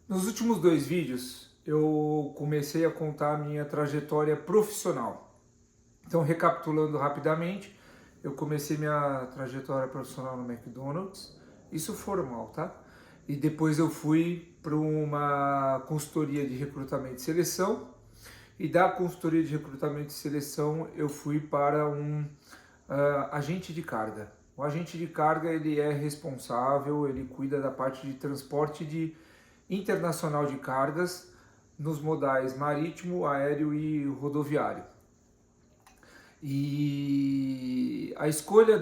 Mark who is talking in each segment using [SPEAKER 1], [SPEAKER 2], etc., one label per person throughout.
[SPEAKER 1] Nos últimos dois vídeos, eu comecei a contar a minha trajetória profissional. Então, recapitulando rapidamente, eu comecei minha trajetória profissional no McDonald's, isso formal, tá? E depois eu fui para uma consultoria de recrutamento e seleção, e da consultoria de recrutamento e seleção eu fui para um agente de carga. O agente de carga ele é responsável, ele cuida da parte de transporte internacional de cargas nos modais marítimo, aéreo e rodoviário. E a escolha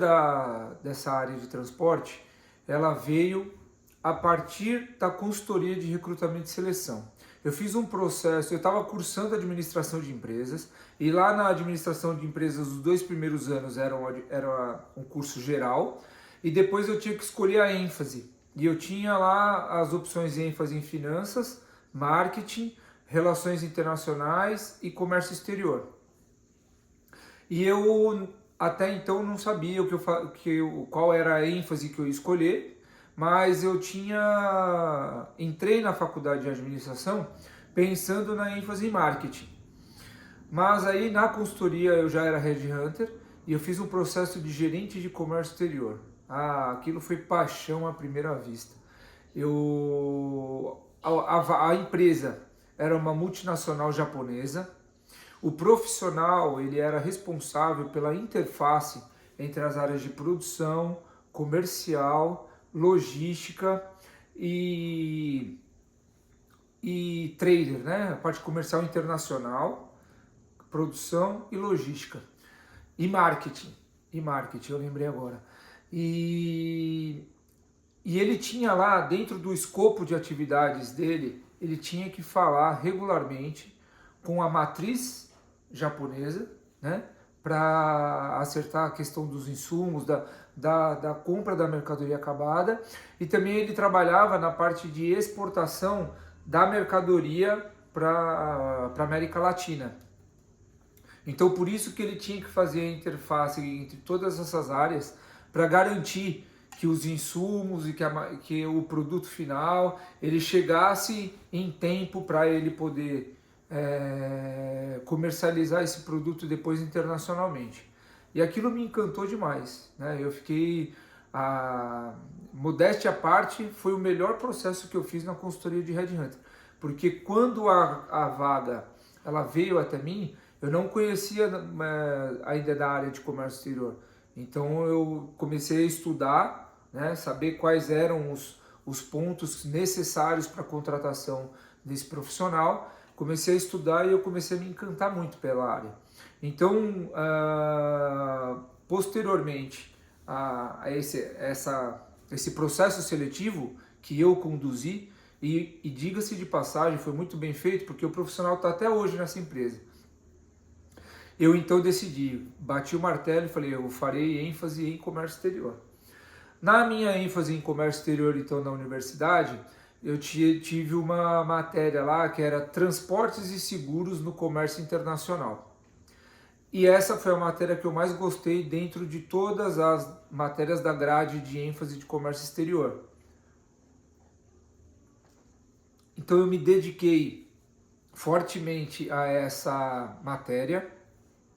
[SPEAKER 1] dessa área de transporte, ela veio a partir da consultoria de recrutamento e seleção. Eu fiz um processo, eu estava cursando administração de empresas, e lá na administração de empresas os 2 primeiros anos era um curso geral, e depois eu tinha que escolher a ênfase. E eu tinha lá as opções de ênfase em finanças, marketing, relações internacionais e comércio exterior. E eu até então não sabia qual era a ênfase que eu ia escolher, mas eu entrei na faculdade de administração pensando na ênfase em marketing. Mas aí na consultoria eu já era headhunter e eu fiz um processo de gerente de comércio exterior. Aquilo foi paixão à primeira vista. A empresa era uma multinacional japonesa. O profissional ele era responsável pela interface entre as áreas de produção, comercial, logística e trader, né? A parte comercial internacional, produção e logística. E marketing, eu lembrei agora. E ele tinha lá, dentro do escopo de atividades dele, ele tinha que falar regularmente com a matriz japonesa, né, para acertar a questão dos insumos, da compra da mercadoria acabada, e também ele trabalhava na parte de exportação da mercadoria para a América Latina. Então, por isso que ele tinha que fazer a interface entre todas essas áreas para garantir que os insumos e que o produto final ele chegasse em tempo para ele poder comercializar esse produto depois internacionalmente. E aquilo me encantou demais, né? Eu fiquei, modéstia à parte, foi o melhor processo que eu fiz na consultoria de headhunter, porque quando a vaga ela veio até mim, eu não conhecia ainda da área de comércio exterior. Então eu comecei a estudar, né, saber quais eram os pontos necessários para a contratação desse profissional. Comecei a estudar e eu comecei a me encantar muito pela área. Então, posteriormente a esse processo seletivo que eu conduzi, e diga-se de passagem, foi muito bem feito, porque o profissional está até hoje nessa empresa. Eu então decidi, bati o martelo e falei, eu farei ênfase em comércio exterior. Na minha ênfase em comércio exterior, então, na universidade, eu tive uma matéria lá que era transportes e seguros no comércio internacional. E essa foi a matéria que eu mais gostei dentro de todas as matérias da grade de ênfase de comércio exterior. Então eu me dediquei fortemente a essa matéria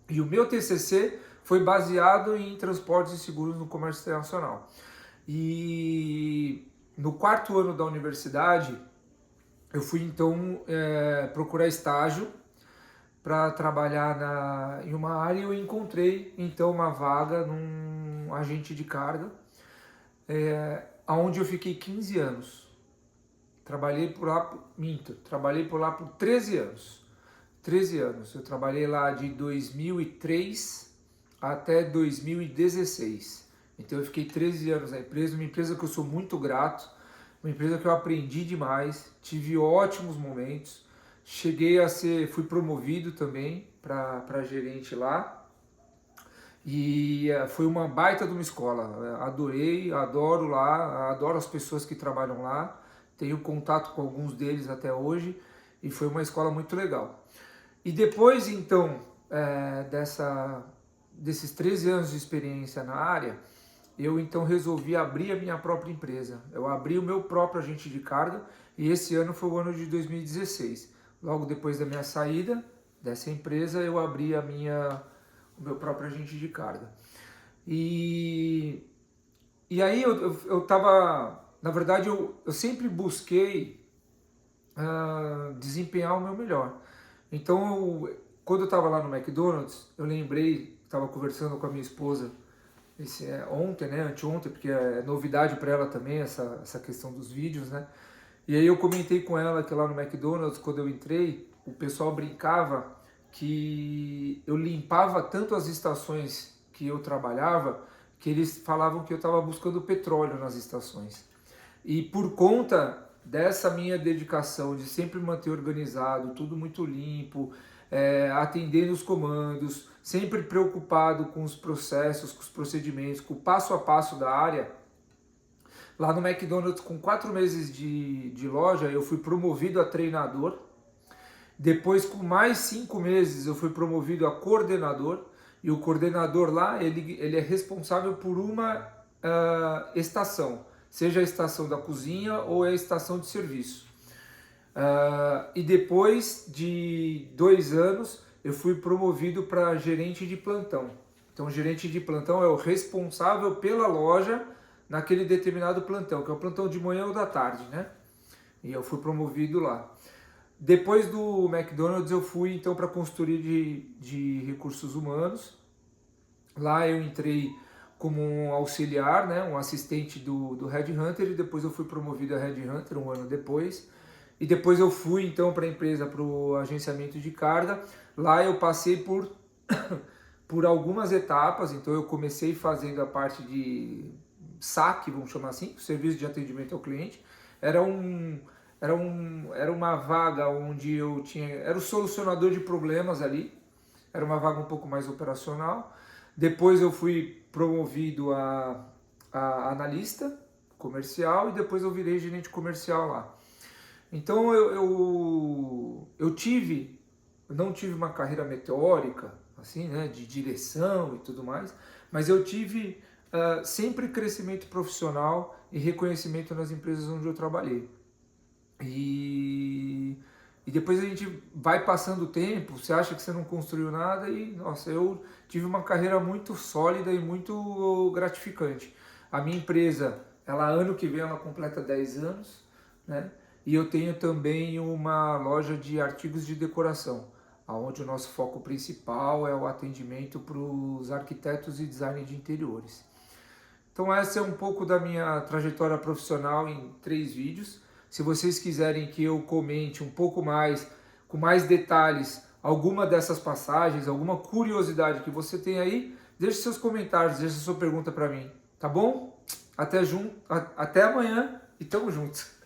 [SPEAKER 1] e o meu TCC foi baseado em transportes e seguros no comércio internacional. E no quarto ano da universidade, eu fui então procurar estágio para trabalhar em uma área e eu encontrei então uma vaga num agente de carga, onde eu fiquei 15 anos. Trabalhei por lá por 13 anos. 13 anos. Eu trabalhei lá de 2003 até 2016. Então eu fiquei 13 anos na empresa, uma empresa que eu sou muito grato, uma empresa que eu aprendi demais, tive ótimos momentos, fui promovido também para gerente lá, e foi uma baita de uma escola, adorei, adoro lá, adoro as pessoas que trabalham lá, tenho contato com alguns deles até hoje, e foi uma escola muito legal. E depois então desses 13 anos de experiência na área, eu então resolvi abrir a minha própria empresa. Eu abri o meu próprio agente de carga e esse ano foi o ano de 2016. Logo depois da minha saída dessa empresa, eu abri o meu próprio agente de carga. E, e aí eu tava, na verdade, eu sempre busquei desempenhar o meu melhor. Então, quando eu estava lá no McDonald's, eu lembrei, estava conversando com a minha esposa ontem, né, anteontem, porque é novidade para ela também essa questão dos vídeos, né? E aí eu comentei com ela que lá no McDonald's, quando eu entrei, o pessoal brincava que eu limpava tanto as estações que eu trabalhava, que eles falavam que eu estava buscando petróleo nas estações. E por conta dessa minha dedicação de sempre manter organizado, tudo muito limpo, atendendo os comandos, sempre preocupado com os processos, com os procedimentos, com o passo a passo da área, lá no McDonald's, com 4 meses de loja, eu fui promovido a treinador. Depois, com mais 5 meses, eu fui promovido a coordenador. E o coordenador lá, ele é responsável por uma estação, seja a estação da cozinha ou a estação de serviço. E depois de 2 anos, eu fui promovido para gerente de plantão. Então, o gerente de plantão é o responsável pela loja naquele determinado plantão, que é o plantão de manhã ou da tarde, né? E eu fui promovido lá. Depois do McDonald's, eu fui então para a consultoria de recursos humanos. Lá eu entrei como um auxiliar, né, um assistente do Headhunter, e depois eu fui promovido a Headhunter um ano depois. E depois eu fui então para a empresa, para o agenciamento de carga. Lá eu passei por algumas etapas, então eu comecei fazendo a parte de SAC, vamos chamar assim, Serviço de Atendimento ao Cliente. Era uma vaga onde eu era o solucionador de problemas ali, era uma vaga um pouco mais operacional. Depois eu fui promovido a analista comercial e depois eu virei gerente comercial lá. Então eu não tive uma carreira meteórica, assim, né, de direção e tudo mais, mas eu tive sempre crescimento profissional e reconhecimento nas empresas onde eu trabalhei. E depois a gente vai passando o tempo, você acha que você não construiu nada e, nossa, eu tive uma carreira muito sólida e muito gratificante. A minha empresa, ano que vem ela completa 10 anos, né? E eu tenho também uma loja de artigos de decoração, onde o nosso foco principal é o atendimento para os arquitetos e design de interiores. Então essa é um pouco da minha trajetória profissional em 3 vídeos. Se vocês quiserem que eu comente um pouco mais, com mais detalhes, alguma dessas passagens, alguma curiosidade que você tem aí, deixe seus comentários, deixe sua pergunta para mim, tá bom? Até amanhã e tamo junto!